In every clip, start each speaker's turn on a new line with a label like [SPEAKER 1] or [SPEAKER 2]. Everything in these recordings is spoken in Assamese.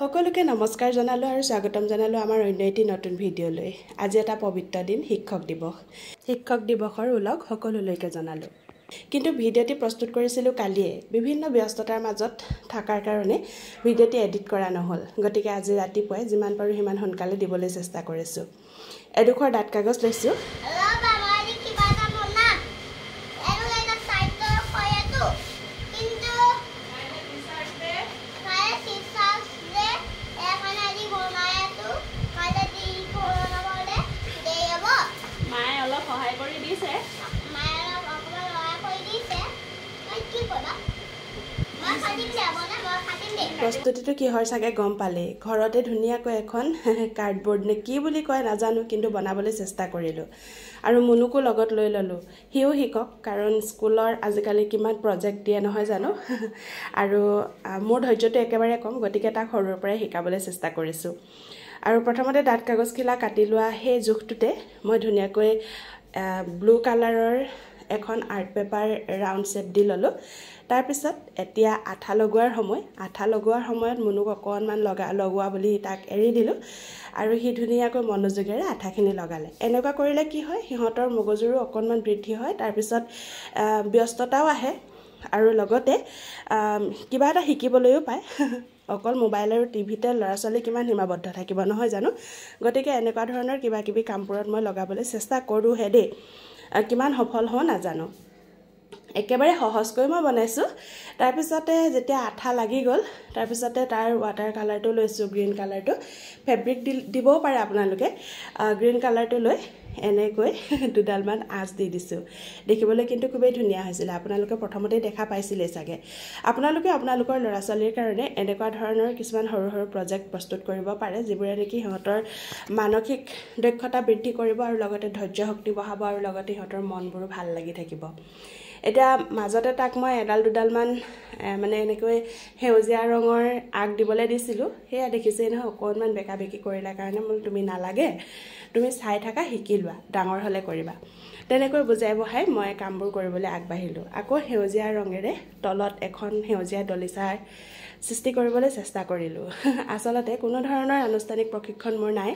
[SPEAKER 1] সকলোকে নমস্কাৰ জনালো আৰু স্বাগতম জনালো আমাৰ অন্য এটি নতুন ভিডিঅ'লৈ। আজি এটা পবিত্ৰ দিন শিক্ষক দিৱস। শিক্ষক দিৱসৰ উলগ সকলোলৈকে জনালো। কিন্তু ভিডিঅ'টি প্ৰস্তুত কৰিছিলোঁ কালিয়ে। বিভিন্ন ব্যস্ততাৰ মাজত থকাৰ কাৰণে ভিডিঅ'টি এডিট কৰা নহ'ল। গতিকে আজি ৰাতিপুৱাই যিমান পাৰোঁ সিমান সোনকালে দিবলৈ চেষ্টা কৰিছোঁ। এডোখৰ ডাঠ কাগজ লৈছোঁ। প্ৰস্তুতিটো কিহৰ চাগে গম পালে। ঘৰতে ধুনীয়াকৈ এখন কাৰ্ডবৰ্ড নে কি বুলি কয় নাজানো, কিন্তু বনাবলৈ চেষ্টা কৰিলোঁ আৰু মুনুকো লগত লৈ ল'লোঁ। সিও শিকক, কাৰণ স্কুলৰ আজিকালি কিমান প্ৰজেক্ট দিয়ে নহয় জানো। আৰু মোৰ ধৈৰ্যটো একেবাৰে কম, গতিকে তাক সৰুৰ পৰাই শিকাবলৈ চেষ্টা কৰিছোঁ। আৰু প্ৰথমতে ডাঠ কাগজখিলা কাটি লোৱা সেই জোখটোতে মই ধুনীয়াকৈ ব্লু কালাৰৰ এখন আৰ্ট পেপাৰ ৰাউণ্ড শ্বেপ দি ল'লোঁ। তাৰপিছত এতিয়া আঠা লগোৱাৰ সময়ত মুনুক অকণমান লগোৱা বুলি তাক এৰি দিলোঁ আৰু সি ধুনীয়াকৈ মনোযোগেৰে আঠাখিনি লগালে। এনেকুৱা কৰিলে কি হয়, সিহঁতৰ মগজুৰো অকণমান বৃদ্ধি হয়, তাৰপিছত ব্যস্ততাও আহে আৰু লগতে কিবা এটা শিকিবলৈও পায়। অকল মোবাইল আৰু টিভিতে ল'ৰা ছোৱালী কিমান সীমাবদ্ধ থাকিব নহয় জানো। গতিকে এনেকুৱা ধৰণৰ কিবা কিবি কামবোৰত মই লগাবলৈ চেষ্টা কৰোঁহে দেই। কিমান সফল হওঁ নাজানো। একেবাৰে সহজকৈ মই বনাইছোঁ। তাৰপিছতে যেতিয়া আঠা লাগি গ'ল, তাৰপিছতে তাৰ ৱাটাৰ কালাৰটো লৈছোঁ, গ্ৰীণ কালাৰটো। ফেব্ৰিক দিবও পাৰে আপোনালোকে। গ্ৰীণ কালাৰটো লৈ এনেকৈ দুডালমান আঁচ দি দিছোঁ। দেখিবলৈ কিন্তু খুবেই ধুনীয়া হৈছিলে। আপোনালোকে প্ৰথমতেই দেখা পাইছিলেই চাগে। আপোনালোকে আপোনালোকৰ ল'ৰা ছোৱালীৰ কাৰণে এনেকুৱা ধৰণৰ কিছুমান সৰু সৰু প্ৰজেক্ট প্ৰস্তুত কৰিব পাৰে, যিবোৰে নেকি সিহঁতৰ মানসিক দক্ষতা বৃদ্ধি কৰিব আৰু লগতে ধৈৰ্য শক্তি বঢ়াব আৰু লগতে সিহঁতৰ মনবোৰো ভাল লাগি থাকিব। এতিয়া মাজতে তাক মই এডাল দুডালমান মানে এনেকৈ সেউজীয়া ৰঙৰ আগ দিবলৈ দিছিলোঁ। সেয়া দেখিছেই নহয়, অকণমান বেকা বেকি কৰিলে কাৰণে মই তুমি নালাগে, তুমি চাই থাকা, শিকি লোৱা, ডাঙৰ হ'লে কৰিবা। তেনেকৈ বুজাই বঢ়াই মই কামবোৰ কৰিবলৈ আগবাঢ়িলোঁ। আকৌ সেউজীয়া ৰঙেৰে তলত এখন সেউজীয়া দলিচাৰ সৃষ্টি কৰিবলৈ চেষ্টা কৰিলোঁ। আচলতে কোনো ধৰণৰ আনুষ্ঠানিক প্ৰশিক্ষণ মোৰ নাই,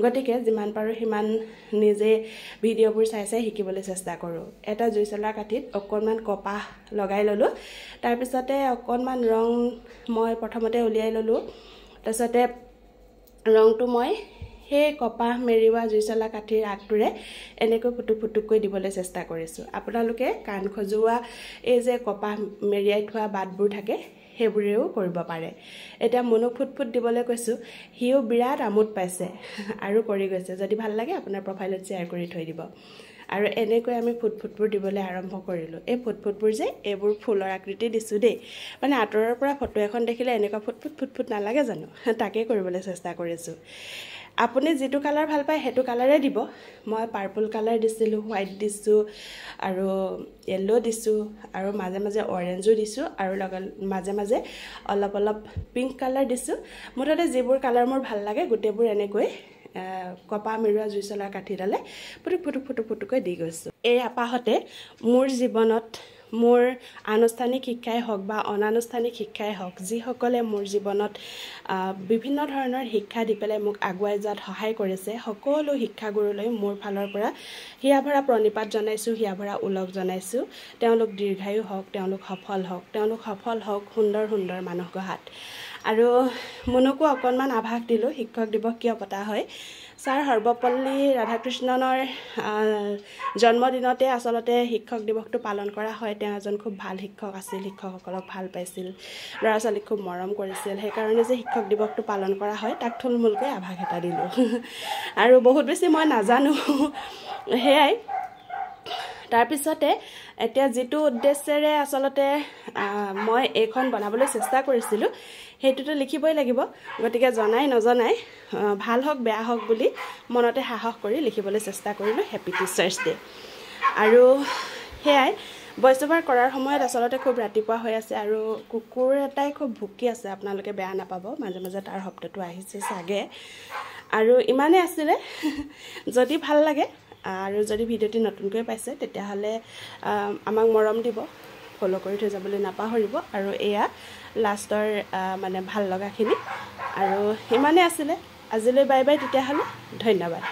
[SPEAKER 1] গতিকে যিমান পাৰোঁ সিমান নিজে ভিডিঅ'বোৰ চাই চাই শিকিবলৈ চেষ্টা কৰোঁ। এটা জুই চলা কাঠিত অকণমান কপাহ লগাই ল'লোঁ। তাৰপিছতে অকণমান ৰং মই প্ৰথমতে উলিয়াই ল'লোঁ। তাৰপিছতে ৰংটো মই সেই কপাহ মেৰিওৱা জুই চলা কাঠিৰ আগটোৰে এনেকৈ ফুটুককৈ দিবলৈ চেষ্টা কৰিছোঁ। আপোনালোকে কাণ খজুৱা এই যে কপাহ মেৰিয়াই থোৱা বাটবোৰ থাকে, সেইবোৰেও কৰিব পাৰে। এতিয়া মুনুক ফুট দিবলৈ কৈছোঁ। সিও বিৰাট আমোদ পাইছে আৰু কৰি গৈছে। যদি ভাল লাগে আপোনাৰ প্ৰফাইলত শ্বেয়াৰ কৰি থৈ দিব। আৰু এনেকৈ আমি ফুটবোৰ দিবলৈ আৰম্ভ কৰিলোঁ। এই ফুটবোৰ যে এইবোৰ ফুলৰ আকৃতি দিছোঁ দেই। মানে আঁতৰৰ পৰা ফটো এখন দেখিলে এনেকুৱা ফুট নালাগে জানো, তাকেই কৰিবলৈ চেষ্টা কৰিছোঁ। আপুনি যিটো কালাৰ ভাল পায় সেইটো কালাৰে দিব। মই পাৰ্পল কালাৰ দিছিলোঁ, হোৱাইট দিছোঁ আৰু য়েল্লো দিছোঁ আৰু মাজে মাজে অৰেঞ্জো দিছোঁ আৰু মাজে মাজে অলপ পিংক কালাৰ দিছোঁ। মুঠতে যিবোৰ কালাৰ মোৰ ভাল লাগে গোটেইবোৰ এনেকৈ কপাহ মেৰুৱা জুই চলাৰ কাঠিডালে ফুটুকৈ দি গৈছোঁ। এই আপাহতে মোৰ জীৱনত মোৰ আনুষ্ঠানিক শিক্ষাই হওক বা অনানুষ্ঠানিক শিক্ষাই হওক, যিসকলে মোৰ জীৱনত বিভিন্ন ধৰণৰ শিক্ষা দি পেলাই মোক আগুৱাই যোৱাত সহায় কৰিছে, সকলো শিক্ষাগুৰুলৈ মোৰ ফালৰ পৰা হিয়াভৰা প্ৰণিপাত জনাইছোঁ, হিয়াভৰা ওলগ জনাইছোঁ। তেওঁলোক দীৰ্ঘায়ু হওক, তেওঁলোক সফল হওক সুন্দৰ মানুহ গঢ়াত। আৰু মুনুকো অকণমান আভাস দিলোঁ শিক্ষক দিৱস কিয় পতা হয়। ছাৰ সৰ্বপল্লী ৰাধাকৃষ্ণনৰ জন্মদিনতে আচলতে শিক্ষক দিৱসটো পালন কৰা হয়। তেওঁ এজন খুব ভাল শিক্ষক আছিল, শিক্ষকসকলক ভাল পাইছিল, ল'ৰা ছোৱালীক খুব মৰম কৰিছিল। সেইকাৰণে যে শিক্ষক দিৱসটো পালন কৰা হয় তাক থুলমূলকৈ আভাস এটা দিলোঁ। আৰু বহুত বেছি মই নাজানো, সেয়াই। তাৰপিছতে এতিয়া যিটো উদ্দেশ্যেৰে আচলতে মই এইখন বনাবলৈ চেষ্টা কৰিছিলোঁ সেইটোতো লিখিবই লাগিব। গতিকে জনাই নজনাই ভাল হওক বেয়া হওক বুলি মনতে সাহস কৰি লিখিবলৈ চেষ্টা কৰিলোঁ, হেপী টিচাৰ্ছ ডে। আৰু সেয়াই ভইচ অভাৰ কৰাৰ সময়ত আচলতে খুব ৰাতিপুৱা হৈ আছে আৰু কুকুৰ এটাই খুব ভুকি আছে। আপোনালোকে বেয়া নাপাব, মাজে মাজে তাৰ শব্দটো আহিছে চাগে। আৰু ইমানেই আছিলে। যদি ভাল লাগে আৰু যদি ভিডিঅ'টি নতুনকৈ পাইছে তেতিয়াহ'লে আমাক মৰম দিব, ফ'ল' কৰি থৈ যাবলৈ নাপাহৰিব। আৰু এয়া লাষ্টৰ মানে ভাল লগাখিনি আৰু ইমানেই আছিলে আজিলৈ বাই বাই তেতিয়াহ'লে ধন্যবাদ